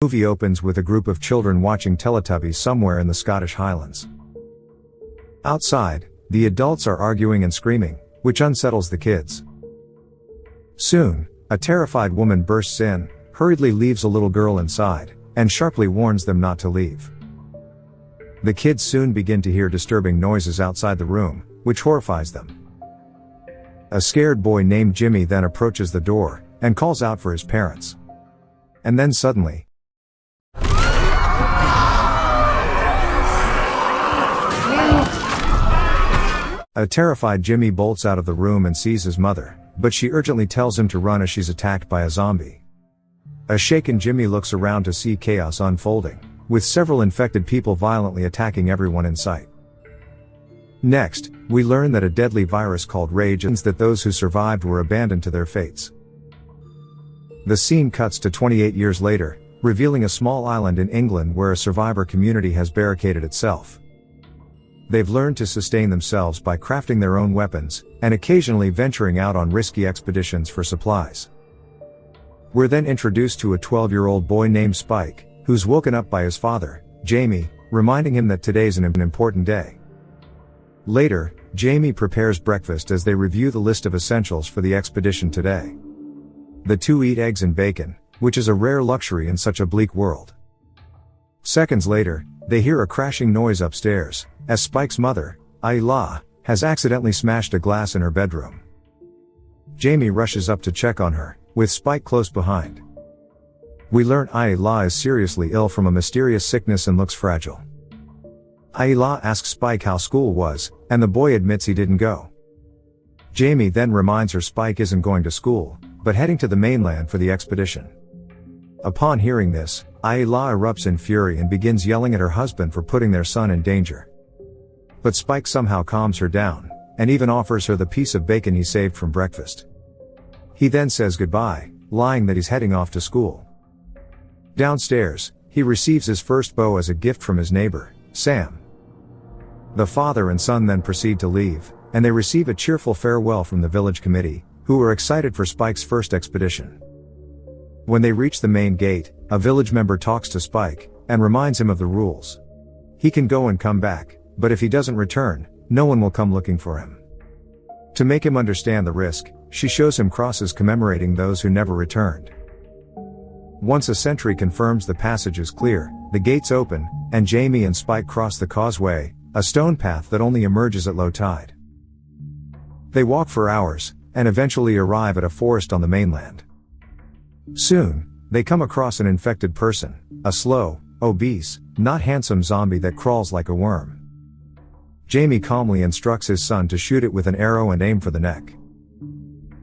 The movie opens with a group of children watching Teletubbies somewhere in the Scottish Highlands. Outside, the adults are arguing and screaming, which unsettles the kids. Soon, a terrified woman bursts in, hurriedly leaves a little girl inside, and sharply warns them not to leave. The kids soon begin to hear disturbing noises outside the room, which horrifies them. A scared boy named Jimmy then approaches the door, and calls out for his parents. And then suddenly, a terrified Jimmy bolts out of the room and sees his mother, but she urgently tells him to run as she's attacked by a zombie. A shaken Jimmy looks around to see chaos unfolding, with several infected people violently attacking everyone in sight. Next, we learn that a deadly virus called Rage means that those who survived were abandoned to their fates. The scene cuts to 28 years later, revealing a small island in England where a survivor community has barricaded itself. They've learned to sustain themselves by crafting their own weapons, and occasionally venturing out on risky expeditions for supplies. We're then introduced to a 12-year-old boy named Spike, who's woken up by his father, Jamie, reminding him that today's an important day. Later, Jamie prepares breakfast as they review the list of essentials for the expedition today. The two eat eggs and bacon, which is a rare luxury in such a bleak world. Seconds later, they hear a crashing noise upstairs, as Spike's mother, Ayla, has accidentally smashed a glass in her bedroom. Jamie rushes up to check on her, with Spike close behind. We learn Ayla is seriously ill from a mysterious sickness and looks fragile. Ayla asks Spike how school was, and the boy admits he didn't go. Jamie then reminds her Spike isn't going to school, but heading to the mainland for the expedition. Upon hearing this, Ayla erupts in fury and begins yelling at her husband for putting their son in danger. But Spike somehow calms her down, and even offers her the piece of bacon he saved from breakfast. He then says goodbye, lying that he's heading off to school. Downstairs, he receives his first bow as a gift from his neighbor, Sam. The father and son then proceed to leave, and they receive a cheerful farewell from the village committee, who are excited for Spike's first expedition. When they reach the main gate, a village member talks to Spike, and reminds him of the rules. He can go and come back, but if he doesn't return, no one will come looking for him. To make him understand the risk, she shows him crosses commemorating those who never returned. Once a sentry confirms the passage is clear, the gates open, and Jamie and Spike cross the causeway, a stone path that only emerges at low tide. They walk for hours, and eventually arrive at a forest on the mainland. Soon, they come across an infected person, a slow, obese, not handsome zombie that crawls like a worm. Jamie calmly instructs his son to shoot it with an arrow and aim for the neck.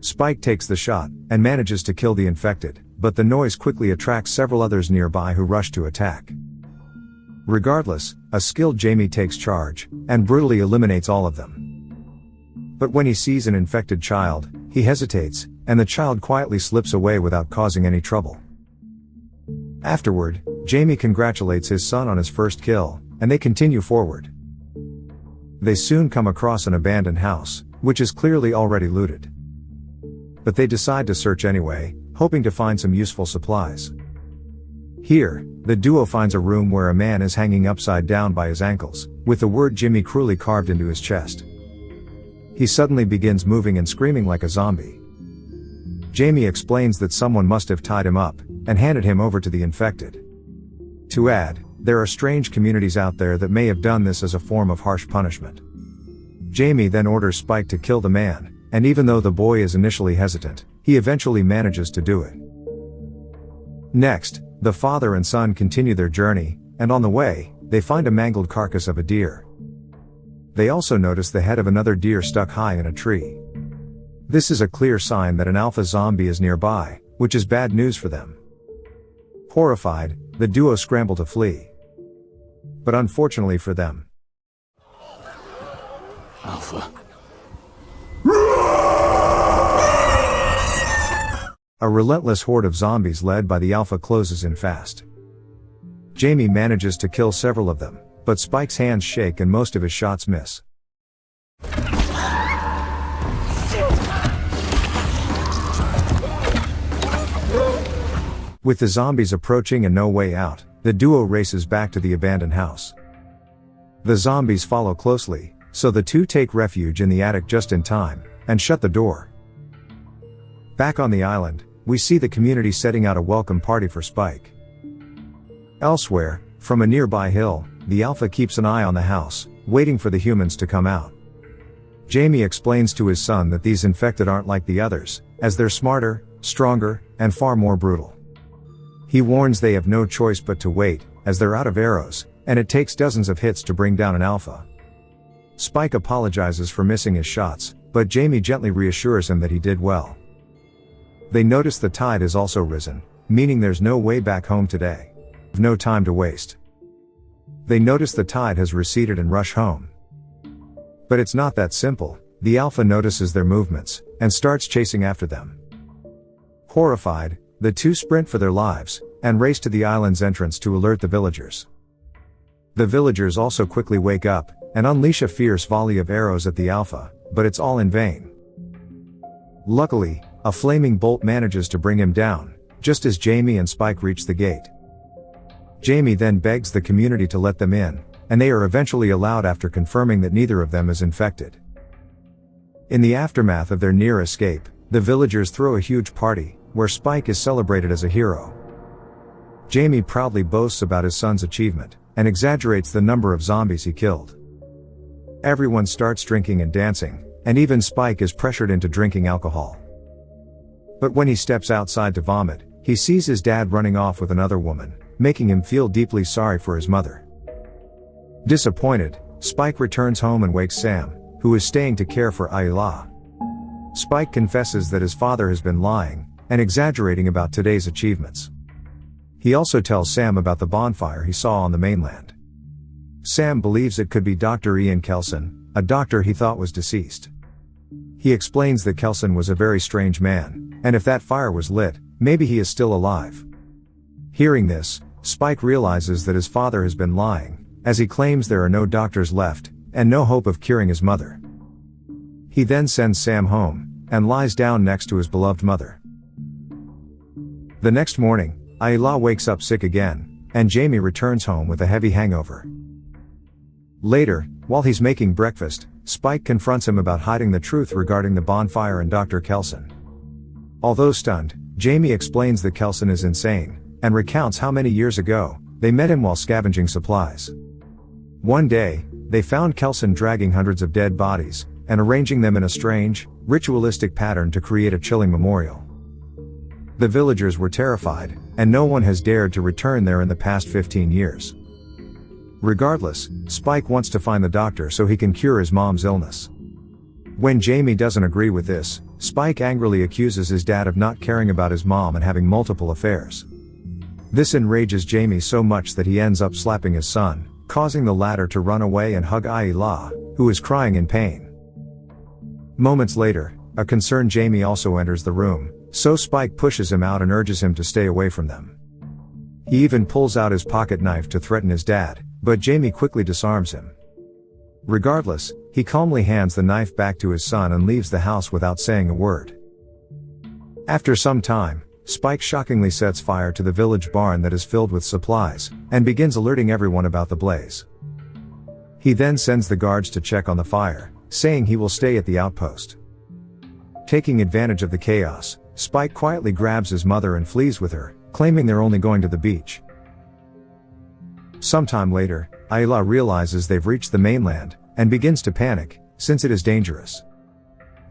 Spike takes the shot, and manages to kill the infected, but the noise quickly attracts several others nearby who rush to attack. Regardless, a skilled Jamie takes charge, and brutally eliminates all of them. But when he sees an infected child, he hesitates, and the child quietly slips away without causing any trouble. Afterward, Jamie congratulates his son on his first kill, and they continue forward. They soon come across an abandoned house, which is clearly already looted. But they decide to search anyway, hoping to find some useful supplies. Here, the duo finds a room where a man is hanging upside down by his ankles, with the word Jimmy cruelly carved into his chest. He suddenly begins moving and screaming like a zombie. Jamie explains that someone must have tied him up, and handed him over to the infected. To add, there are strange communities out there that may have done this as a form of harsh punishment. Jamie then orders Spike to kill the man, and even though the boy is initially hesitant, he eventually manages to do it. Next, the father and son continue their journey, and on the way, they find a mangled carcass of a deer. They also notice the head of another deer stuck high in a tree. This is a clear sign that an alpha zombie is nearby, which is bad news for them. Horrified, the duo scramble to flee. But unfortunately for them, Alpha. a relentless horde of zombies led by the Alpha closes in fast. Jamie manages to kill several of them, but Spike's hands shake and most of his shots miss. With the zombies approaching and no way out, the duo races back to the abandoned house. The zombies follow closely, so the two take refuge in the attic just in time, and shut the door. Back on the island, we see the community setting out a welcome party for Spike. Elsewhere, from a nearby hill, the Alpha keeps an eye on the house, waiting for the humans to come out. Jamie explains to his son that these infected aren't like the others, as they're smarter, stronger, and far more brutal. He warns they have no choice but to wait, as they're out of arrows, and it takes dozens of hits to bring down an Alpha. Spike apologizes for missing his shots, but Jamie gently reassures him that he did well. They notice the tide has also risen, meaning there's no way back home today. No time to waste. They notice the tide has receded and rush home. But it's not that simple. The Alpha notices their movements, and starts chasing after them. Horrified, the two sprint for their lives, and race to the island's entrance to alert the villagers. The villagers also quickly wake up, and unleash a fierce volley of arrows at the Alpha, but it's all in vain. Luckily, a flaming bolt manages to bring him down, just as Jamie and Spike reach the gate. Jamie then begs the community to let them in, and they are eventually allowed after confirming that neither of them is infected. In the aftermath of their near escape, the villagers throw a huge party, where Spike is celebrated as a hero. Jamie proudly boasts about his son's achievement, and exaggerates the number of zombies he killed. Everyone starts drinking and dancing, and even Spike is pressured into drinking alcohol. But when he steps outside to vomit, he sees his dad running off with another woman, making him feel deeply sorry for his mother. Disappointed, Spike returns home and wakes Sam, who is staying to care for Ayla. Spike confesses that his father has been lying, and exaggerating about today's achievements. He also tells Sam about the bonfire he saw on the mainland. Sam believes it could be Dr. Ian Kelson, a doctor he thought was deceased. He explains that Kelson was a very strange man, and if that fire was lit, maybe he is still alive. Hearing this, Spike realizes that his father has been lying, as he claims there are no doctors left, and no hope of curing his mother. He then sends Sam home, and lies down next to his beloved mother. The next morning, Ayla wakes up sick again, and Jamie returns home with a heavy hangover. Later, while he's making breakfast, Spike confronts him about hiding the truth regarding the bonfire and Dr. Kelson. Although stunned, Jamie explains that Kelson is insane, and recounts how many years ago, they met him while scavenging supplies. One day, they found Kelson dragging hundreds of dead bodies, and arranging them in a strange, ritualistic pattern to create a chilling memorial. The villagers were terrified, and no one has dared to return there in the past 15 years. Regardless, Spike wants to find the doctor so he can cure his mom's illness. When Jamie doesn't agree with this, Spike angrily accuses his dad of not caring about his mom and having multiple affairs. This enrages Jamie so much that he ends up slapping his son, causing the latter to run away and hug Ayla, who is crying in pain. Moments later, a concerned Jamie also enters the room, so Spike pushes him out and urges him to stay away from them. He even pulls out his pocket knife to threaten his dad, but Jamie quickly disarms him. Regardless, he calmly hands the knife back to his son and leaves the house without saying a word. After some time, Spike shockingly sets fire to the village barn that is filled with supplies, and begins alerting everyone about the blaze. He then sends the guards to check on the fire, saying he will stay at the outpost. Taking advantage of the chaos, Spike quietly grabs his mother and flees with her, claiming they're only going to the beach. Sometime later, Ayla realizes they've reached the mainland, and begins to panic, since it is dangerous.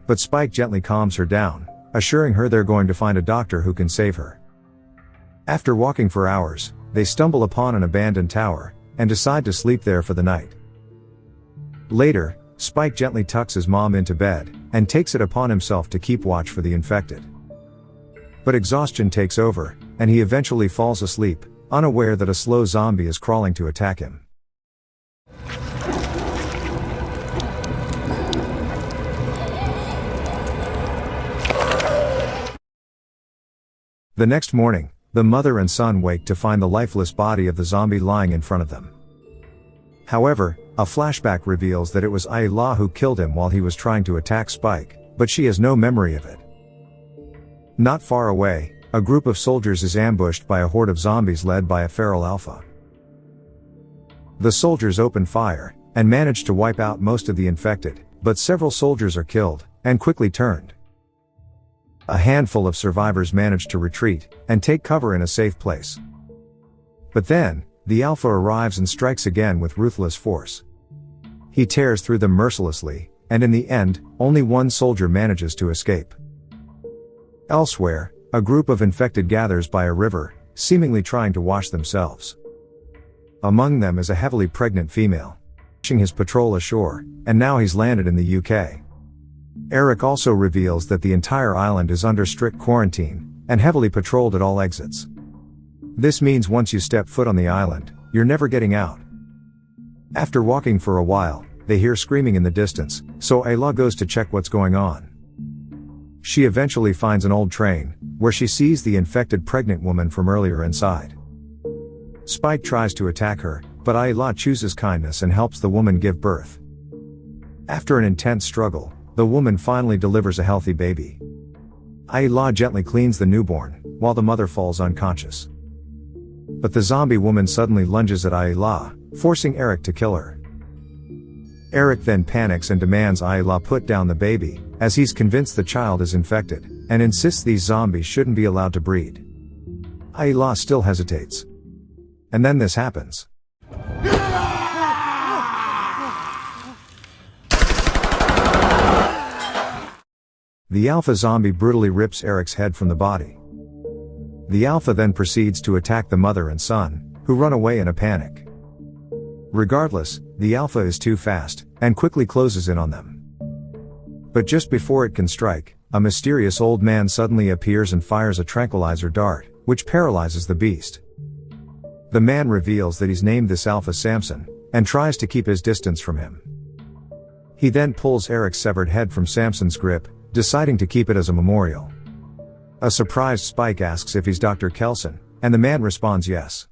But Spike gently calms her down, assuring her they're going to find a doctor who can save her. After walking for hours, they stumble upon an abandoned tower, and decide to sleep there for the night. Later, Spike gently tucks his mom into bed, and takes it upon himself to keep watch for the infected. But exhaustion takes over, and he eventually falls asleep, unaware that a slow zombie is crawling to attack him. The next morning, the mother and son wake to find the lifeless body of the zombie lying in front of them. However, a flashback reveals that it was Ayla who killed him while he was trying to attack Spike, but she has no memory of it. Not far away, a group of soldiers is ambushed by a horde of zombies led by a feral alpha. The soldiers open fire, and manage to wipe out most of the infected, but several soldiers are killed, and quickly turned. A handful of survivors manage to retreat, and take cover in a safe place. But then, the alpha arrives and strikes again with ruthless force. He tears through them mercilessly, and in the end, only one soldier manages to escape. Elsewhere, a group of infected gathers by a river, seemingly trying to wash themselves. Among them is a heavily pregnant female. Pushing his patrol ashore, and now he's landed in the UK. Eric also reveals that the entire island is under strict quarantine, and heavily patrolled at all exits. This means once you step foot on the island, you're never getting out. After walking for a while, they hear screaming in the distance, so Ayla goes to check what's going on. She eventually finds an old train, where she sees the infected pregnant woman from earlier inside. Spike tries to attack her, but Ayla chooses kindness and helps the woman give birth. After an intense struggle, the woman finally delivers a healthy baby. Ayla gently cleans the newborn, while the mother falls unconscious. But the zombie woman suddenly lunges at Ayla, forcing Eric to kill her. Eric then panics and demands Ayla put down the baby, as he's convinced the child is infected, and insists these zombies shouldn't be allowed to breed. Ayla still hesitates. And then this happens. The alpha zombie brutally rips Eric's head from the body. The alpha then proceeds to attack the mother and son, who run away in a panic. Regardless, the alpha is too fast, and quickly closes in on them. But just before it can strike, a mysterious old man suddenly appears and fires a tranquilizer dart, which paralyzes the beast. The man reveals that he's named this alpha Samson, and tries to keep his distance from him. He then pulls Eric's severed head from Samson's grip, deciding to keep it as a memorial. A surprised Spike asks if he's Dr. Kelson, and the man responds yes.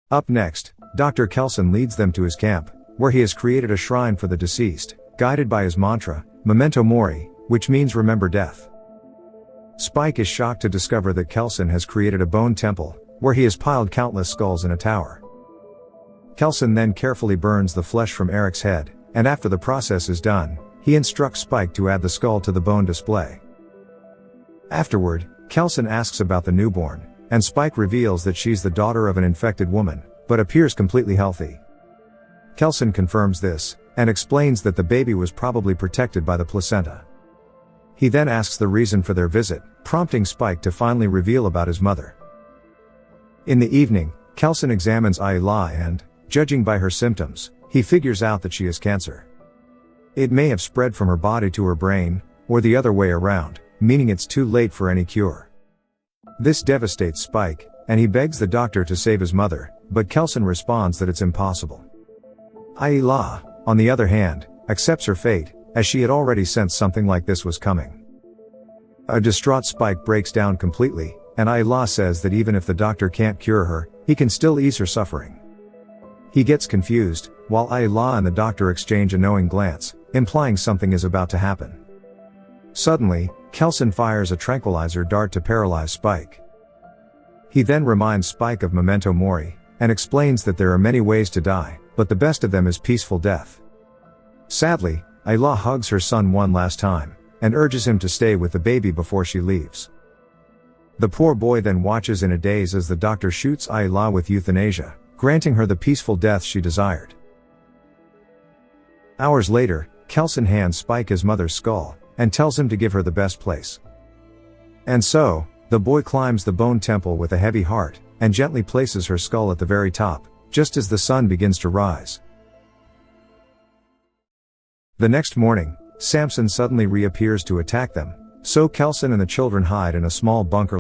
Up next, Dr. Kelson leads them to his camp, where he has created a shrine for the deceased, guided by his mantra, Memento Mori, which means remember death. Spike is shocked to discover that Kelson has created a bone temple, where he has piled countless skulls in a tower. Kelson then carefully burns the flesh from Eric's head, and after the process is done, he instructs Spike to add the skull to the bone display. Afterward, Kelson asks about the newborn, and Spike reveals that she's the daughter of an infected woman, but appears completely healthy. Kelson confirms this, and explains that the baby was probably protected by the placenta. He then asks the reason for their visit, prompting Spike to finally reveal about his mother. In the evening, Kelson examines Ayla and, judging by her symptoms, he figures out that she has cancer. It may have spread from her body to her brain, or the other way around, meaning it's too late for any cure. This devastates Spike, and he begs the doctor to save his mother, but Kelson responds that it's impossible. Ayla, on the other hand, accepts her fate, as she had already sensed something like this was coming. A distraught Spike breaks down completely, and Ayla says that even if the doctor can't cure her, he can still ease her suffering. He gets confused, while Ayla and the doctor exchange a knowing glance, implying something is about to happen. Suddenly, Kelson fires a tranquilizer dart to paralyze Spike. He then reminds Spike of Memento Mori, and explains that there are many ways to die, but the best of them is peaceful death. Sadly, Ayla hugs her son one last time, and urges him to stay with the baby before she leaves. The poor boy then watches in a daze as the doctor shoots Ayla with euthanasia, granting her the peaceful death she desired. Hours later, Kelson hands Spike his mother's skull, and tells him to give her the best place. And so, the boy climbs the bone temple with a heavy heart, and gently places her skull at the very top, just as the sun begins to rise. The next morning, Samson suddenly reappears to attack them, so Kelson and the children hide in a small bunker